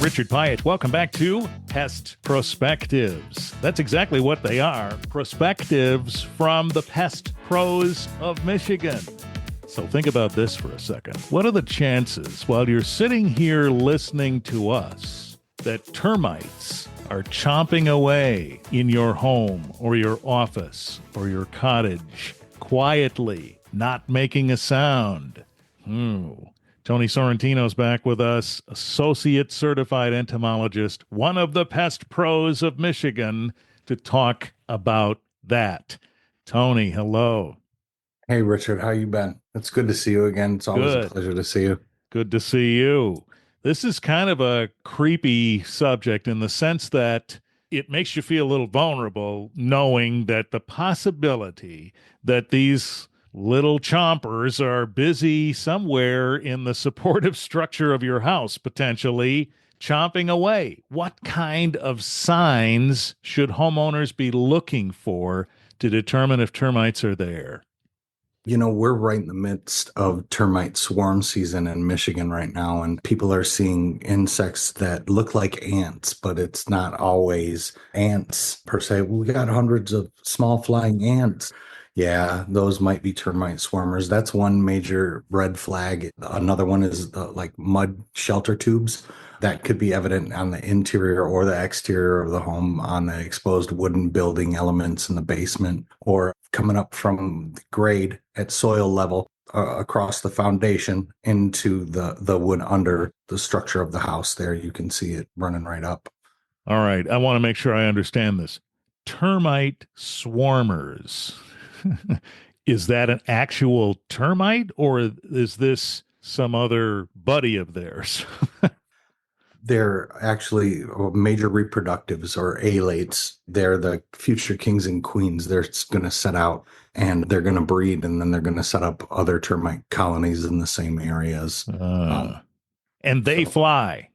Richard Pyatt. Welcome back to PEST PROSpectives. That's exactly what they are. Prospectives from the Pest Pros of Michigan. So think about this for a second. What are the chances, while you're sitting here listening to us, that termites are chomping away in your home or your office or your cottage, quietly, not making a sound? Tony Sorrentino's back with us, Associate Certified Entomologist, one of the Pest Pros of Michigan, to talk about that. Tony, hello. Hey, Richard, how you been? It's good to see you again. It's always a Good. pleasure to see you. Good to see you. This is kind of a creepy subject in the sense that it makes you feel a little vulnerable knowing that the possibility that these little chompers are busy somewhere in the supportive structure of your house, potentially chomping away. What kind of signs should homeowners be looking for to determine if termites are there? You know, we're right in the midst of termite swarm season in Michigan right now, and people are seeing insects that look like ants, but it's not always ants per se. We got hundreds of small flying ants. Yeah, those might be termite swarmers. That's one major red flag. Another one is the like mud shelter tubes. That could be evident on the interior or the exterior of the home, on the exposed wooden building elements in the basement, or coming up from the grade at soil level across the foundation into the wood under the structure of the house. There you can see it running right up. All right, I want to make sure I understand this. Termite swarmers. Is that an actual termite, or is this some other buddy of theirs? They're actually major reproductives or alates. They're the future kings and queens. They're going to set out and they're going to breed, and then they're going to set up other termite colonies in the same areas. Uh, and they So fly.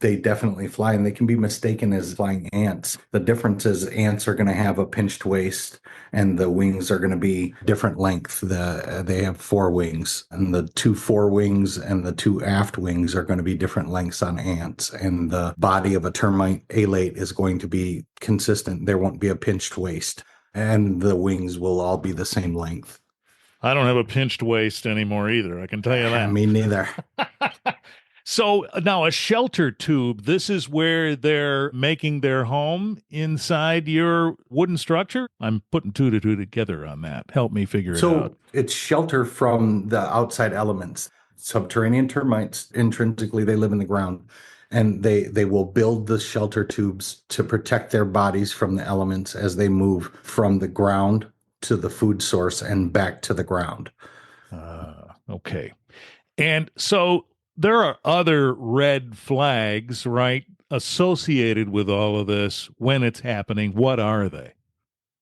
they definitely fly, and they can be mistaken as flying ants. The difference is ants are going to have a pinched waist, and the wings are going to be different length. They have four wings, and the two forewings and the two aft wings are going to be different lengths on ants. And the body of a termite alate is going to be consistent. There won't be a pinched waist, and the wings will all be the same length. I don't have a pinched waist anymore either. I can tell you that. Me neither. So now a shelter tube, this is where they're making their home inside your wooden structure? I'm putting two to two together on that. Help me figure it out. So it's shelter from the outside elements. Subterranean termites, intrinsically, they live in the ground, and they will build the shelter tubes to protect their bodies from the elements as they move from the ground to the food source and back to the ground. Okay. And so there are other red flags, right, associated with all of this when it's happening. What are they?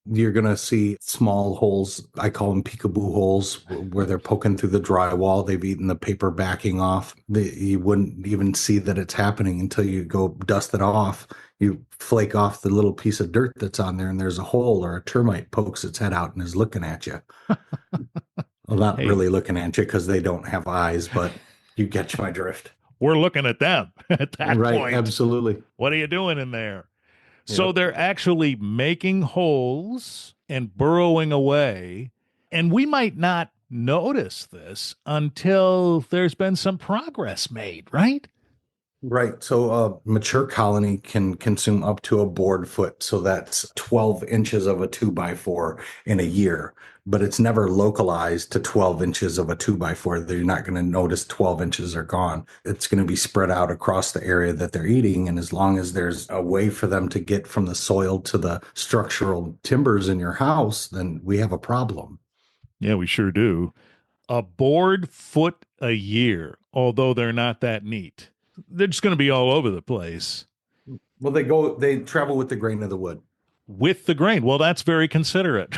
You're going to see small holes. I call them peekaboo holes, where they're poking through the drywall. They've eaten the paper backing off. You wouldn't even see that it's happening until you go dust it off. You flake off the little piece of dirt that's on there, and there's a hole, or a termite pokes its head out and is looking at you. Well, not Hey, really looking at you because they don't have eyes, but you get my drift. we're looking at them at that Right, point. absolutely. What are you doing in there? So Yep. they're actually making holes and burrowing away. And we might not notice this until there's been some progress made, right? Right. So a mature colony can consume up to a board foot. So that's 12 inches of a two by four in a year, but it's never localized to 12 inches of a two by four. You're not going to notice 12 inches are gone. It's going to be spread out across the area that they're eating. And as long as there's a way for them to get from the soil to the structural timbers in your house, then we have a problem. Yeah, we sure do. A board foot a year, although they're not that neat. They're just going to be all over the place Well, they travel with the grain of the wood. with the grain. Well, that's very considerate.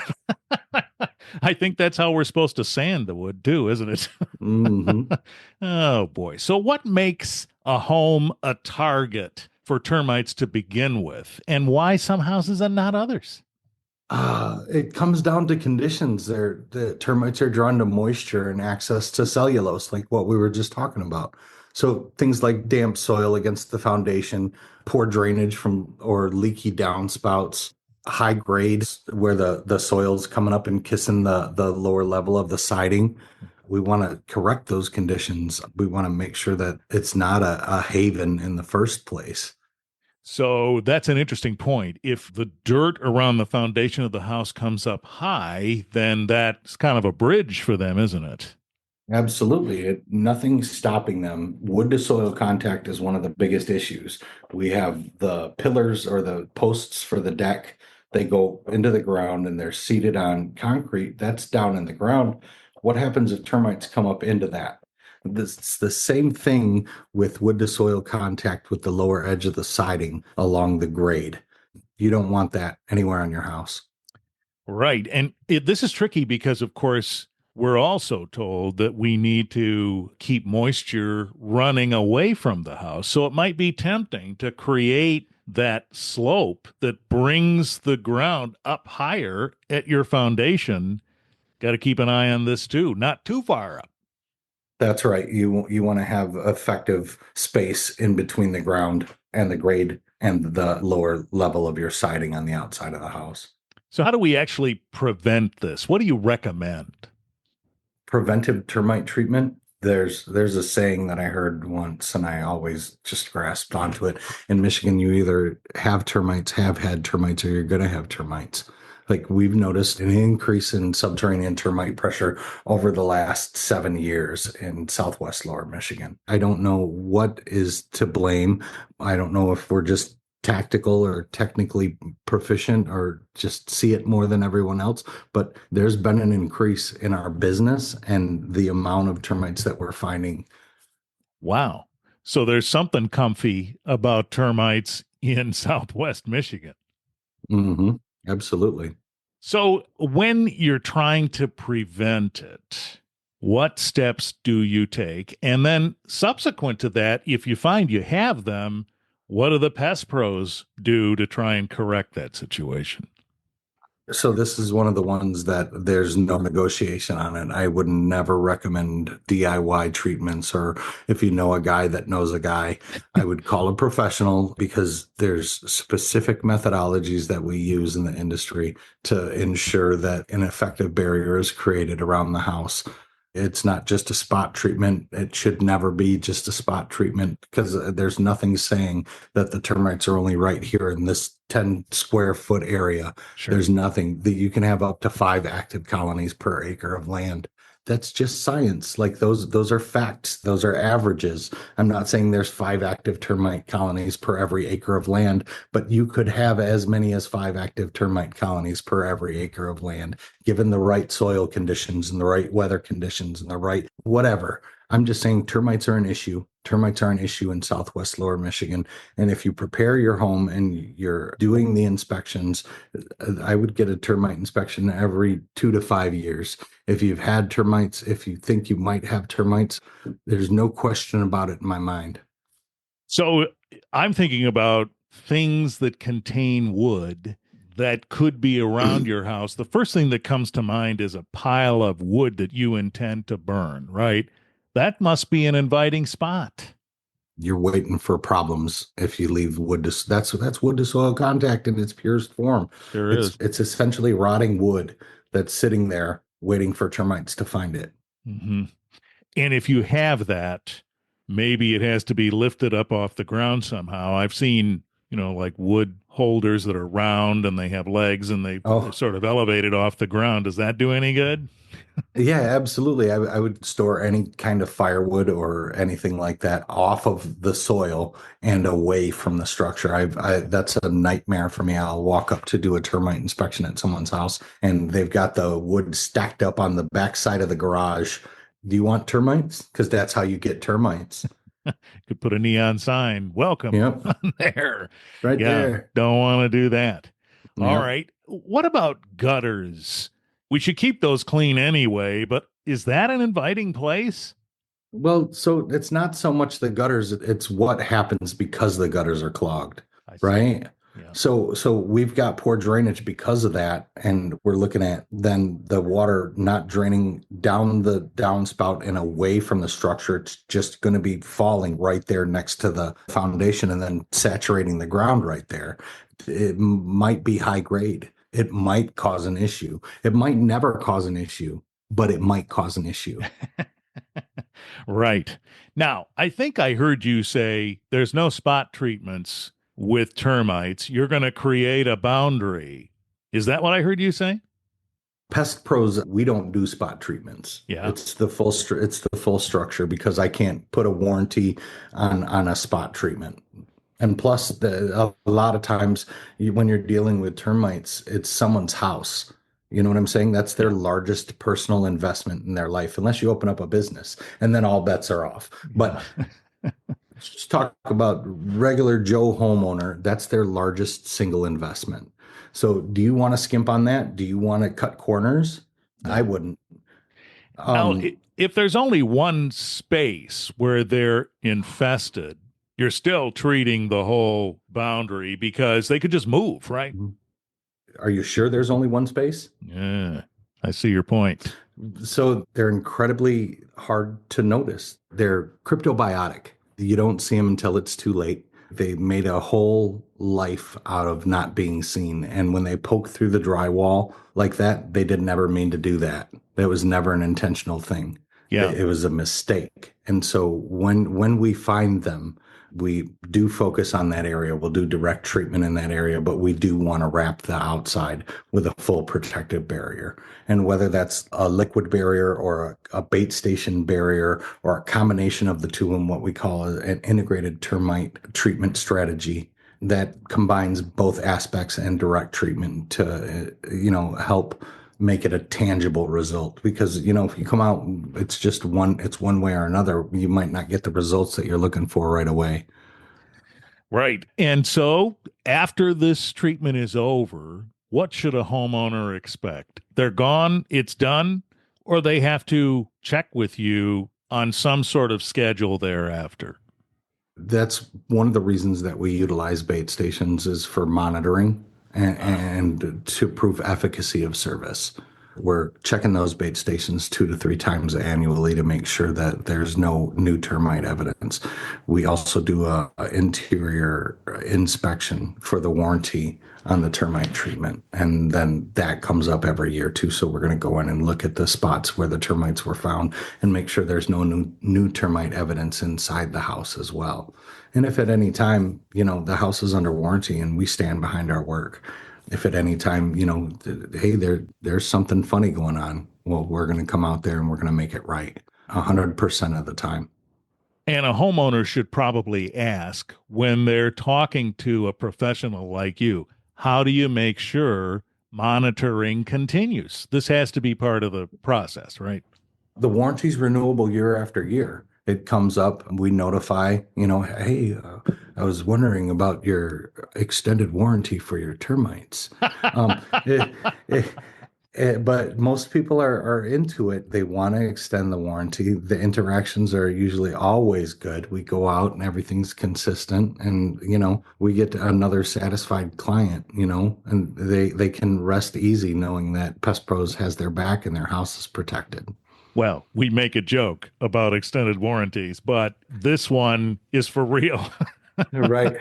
I think that's how we're supposed to sand the wood too, isn't it? Hmm. Oh boy. So what makes a home a target for termites to begin with, and why some houses and not others? It comes down to conditions. The termites are drawn to moisture and access to cellulose, like what we were just talking about. So things like damp soil against the foundation, poor drainage from or leaky downspouts, high grades where the soil's coming up and kissing the lower level of the siding. We want to correct those conditions. We want to make sure that it's not a haven in the first place. So that's an interesting point. If the dirt around the foundation of the house comes up high, then that's kind of a bridge for them, isn't it? Absolutely. Nothing's stopping them. Wood to soil contact is one of the biggest issues. We have the pillars or the posts for the deck. They go into the ground and they're seated on concrete. That's down in the ground. What happens if termites come up into that? It's the same thing with wood to soil contact with the lower edge of the siding along the grade. You don't want that anywhere on your house. Right. And this is tricky because, of course, we're also told that we need to keep moisture running away from the house. So it might be tempting to create that slope that brings the ground up higher at your foundation. Got to keep an eye on this too, not too far up. That's right. You want to have effective space in between the ground and the grade and the lower level of your siding on the outside of the house. So, how do we actually prevent this? What do you recommend? Preventive termite treatment. There's a saying that I heard once and I always just grasped onto it. In Michigan, you either have termites, have had termites, or you're going to have termites. Like we've noticed an increase in subterranean termite pressure over the last 7 years in Southwest Lower Michigan. I don't know what is to blame. I don't know if we're just tactical or technically proficient or just see it more than everyone else, but there's been an increase in our business and the amount of termites that we're finding. Wow. So, there's something comfy about termites in Southwest Michigan. Hmm. Absolutely. So, when you're trying to prevent it, what steps do you take? And then, subsequent to that, if you find you have them, what do the pest pros do to try and correct that situation? So this is one of the ones that there's no negotiation on it. I would never recommend DIY treatments, or if you know a guy that knows a guy, I would call a professional because there's specific methodologies that we use in the industry to ensure that an effective barrier is created around the house. It's not just a spot treatment. It should never be just a spot treatment because there's nothing saying that the termites are only right here in this 10 square foot area. Sure. There's nothing that you can have up to 5 active colonies per acre of land. That's just science. Like those are facts. Those are averages. I'm not saying there's 5 active termite colonies per every acre of land, but you could have as many as 5 active termite colonies per every acre of land, given the right soil conditions and the right weather conditions and the right whatever. I'm just saying termites are an issue. Termites are an issue in Southwest Lower Michigan. And if you prepare your home and you're doing the inspections, I would get a termite inspection every 2 to 5 years. If you've had termites, if you think you might have termites, there's no question about it in my mind. So, I'm thinking about things that contain wood that could be around your house. The first thing that comes to mind is a pile of wood that you intend to burn, right? That must be an inviting spot. You're waiting for problems if you leave wood to that's wood to soil contact in its purest form. There It's is. it's essentially rotting wood that's sitting there waiting for termites to find it. Hmm. And if you have that, maybe it has to be lifted up off the ground somehow. I've seen, like wood holders that are round and they have legs and they're Oh, sort of elevated off the ground. Does that do any good? yeah, absolutely. I would store any kind of firewood or anything like that off of the soil and away from the structure. That's a nightmare for me. I'll walk up to do a termite inspection at someone's house and they've got the wood stacked up on the back side of the garage. Do you want termites? Because that's how you get termites. Could put a neon sign, welcome Yep, on there. right Yeah, there. don't want to do that. All Yep. right. What about gutters? We should keep those clean anyway, but is that an inviting place? Well, so it's not so much the gutters, it's what happens because the gutters are clogged, I see. right? Yeah. So we've got poor drainage because of that, and we're looking at then the water not draining down the downspout and away from the structure. It's just going to be falling right there next to the foundation and then saturating the ground right there. It might be high grade. It might cause an issue. It might never cause an issue, but it might cause an issue. Right. Now, I think I heard you say there's no spot treatments with termites. You're going to create a boundary. Is that what I heard you say? Pest Pros, we don't do spot treatments. Yeah. It's the full structure because I can't put a warranty on a spot treatment. And plus, a lot of times when you're dealing with termites, it's someone's house. You know what I'm saying? That's their largest personal investment in their life, unless you open up a business, and then all bets are off. But let's just talk about regular Joe homeowner. That's their largest single investment. So do you want to skimp on that? Do you want to cut corners? No. I wouldn't. Now, if there's only one space where they're infested, you're still treating the whole boundary because they could just move, right? Are you sure there's only one space? Yeah, I see your point. So they're incredibly hard to notice. They're cryptobiotic. You don't see them until it's too late. They made a whole life out of not being seen. And when they poke through the drywall like that, they did never mean to do that. That was never an intentional thing. Yeah. It was a mistake. And so when we find them, we do focus on that area. We'll do direct treatment in that area, but we do want to wrap the outside with a full protective barrier. And whether that's a liquid barrier or a bait station barrier or a combination of the two in what we call an integrated termite treatment strategy that combines both aspects and direct treatment to, help make it a tangible result. Because, if you come out, it's one way or another, you might not get the results that you're looking for right away. Right. And so after this treatment is over, what should a homeowner expect? They're gone, it's done, or they have to check with you on some sort of schedule thereafter? That's one of the reasons that we utilize bait stations is for monitoring and to prove efficacy of service. We're checking those bait stations 2 to 3 times annually to make sure that there's no new termite evidence. We also do a interior inspection for the warranty on the termite treatment. And then that comes up every year too. So we're going to go in and look at the spots where the termites were found and make sure there's no new termite evidence inside the house as well. And if at any time, the house is under warranty and we stand behind our work, if at any time, hey, there's something funny going on, well, we're going to come out there and we're going to make it right 100% of the time. And a homeowner should probably ask when they're talking to a professional like you, how do you make sure monitoring continues? This has to be part of the process, right? The warranty's renewable year after year. It comes up, we notify, hey, I was wondering about your extended warranty for your termites. But most people are into it. They want to extend the warranty. The interactions are usually always good. We go out and everything's consistent and, we get another satisfied client, and they can rest easy knowing that Pest Pros has their back and their house is protected. Well, we make a joke about extended warranties, but this one is for real. Right.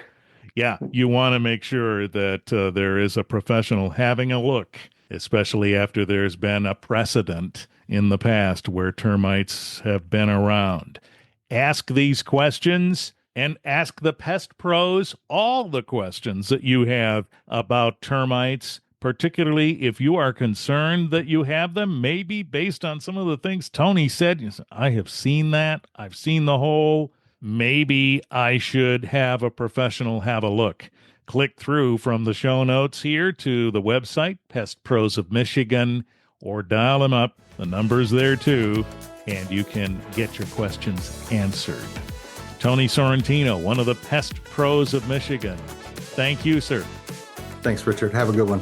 Yeah, you want to make sure that there is a professional having a look, especially after there's been a precedent in the past where termites have been around. Ask these questions and ask the Pest Pros all the questions that you have about termites, particularly if you are concerned that you have them, maybe based on some of the things Tony said. You say, I have seen that. I've seen the hole. Maybe I should have a professional have a look. Click through from the show notes here to the website, Pest Pros of Michigan, or dial them up. The number's there too, and you can get your questions answered. Tony Sorrentino, one of the Pest Pros of Michigan. Thank you, sir. Thanks, Richard. Have a good one.